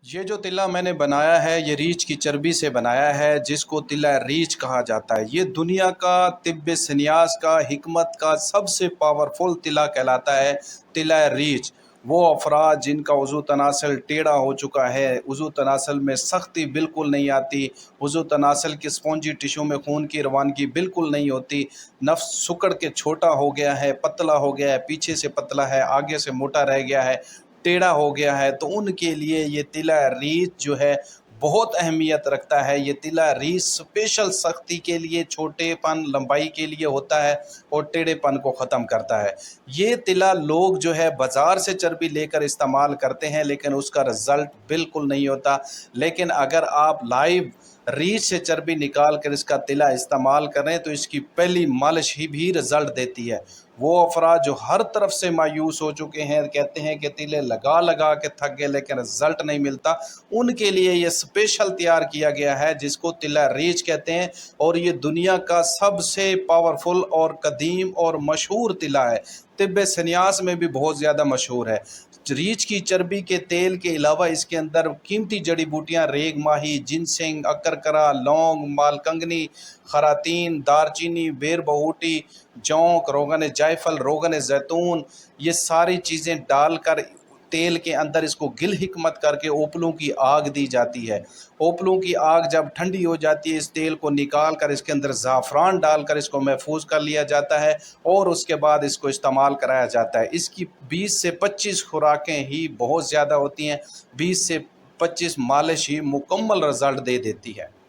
یہ جو تلا میں نے بنایا ہے یہ ریچھ کی چربی سے بنایا ہے، جس کو تلا ریچھ کہا جاتا ہے۔ یہ دنیا کا طب سنیاس کا حکمت کا سب سے پاورفل تلا کہلاتا ہے، تلا ریچھ۔ وہ افراد جن کا عضو تناسل ٹیڑھا ہو چکا ہے، عضو تناسل میں سختی بالکل نہیں آتی، عضو تناسل کے اسپونجی ٹشو میں خون کی روانگی بالکل نہیں ہوتی، نفس سکڑ کے چھوٹا ہو گیا ہے، پتلا ہو گیا ہے، پیچھے سے پتلا ہے، آگے سے موٹا رہ گیا ہے، ٹیڑھا ہو گیا ہے، تو ان کے لیے یہ تلا ریچھ جو ہے بہت اہمیت رکھتا ہے۔ یہ تلا ریچھ اسپیشل سختی کے لیے، چھوٹے پن لمبائی کے لیے ہوتا ہے اور ٹیڑھے پن کو ختم کرتا ہے۔ یہ تلا لوگ جو ہے بازار سے چربی لے کر استعمال کرتے ہیں، لیکن اس کا رزلٹ بالکل نہیں ہوتا۔ لیکن اگر آپ لائیو ریچھ سے چربی نکال کر اس کا تلا استعمال کریں تو اس کی پہلی مالش ہی بھی رزلٹ دیتی ہے۔ وہ افراد جو ہر طرف سے مایوس ہو چکے ہیں، کہتے ہیں کہ تلے لگا لگا کے تھک گئے لیکن رزلٹ نہیں ملتا، ان کے لیے یہ اسپیشل تیار کیا گیا ہے جس کو تلا ریچھ کہتے ہیں، اور یہ دنیا کا سب سے پاورفل اور قدیم اور مشہور تلا ہے۔ طب سنیاس میں بھی بہت زیادہ مشہور ہے۔ ریچھ کی چربی کے تیل کے علاوہ اس کے اندر قیمتی جڑی بوٹیاں ریگ ماہی، جنسنگ، اکرکرا، لونگ، مالکنگنی، خراتین، دارچینی، بیر بہوٹی، جونک، روغن جائفل، روغن زیتون، یہ ساری چیزیں ڈال کر تیل کے اندر اس کو گل حکمت کر کے اوپلوں کی آگ دی جاتی ہے۔ اوپلوں کی آگ جب ٹھنڈی ہو جاتی ہے، اس تیل کو نکال کر اس کے اندر زعفران ڈال کر اس کو محفوظ کر لیا جاتا ہے اور اس کے بعد اس کو استعمال کرایا جاتا ہے۔ اس کی 20 سے 25 خوراکیں ہی بہت زیادہ ہوتی ہیں، 20 سے 25 مالش ہی مکمل رزلٹ دے دیتی ہے۔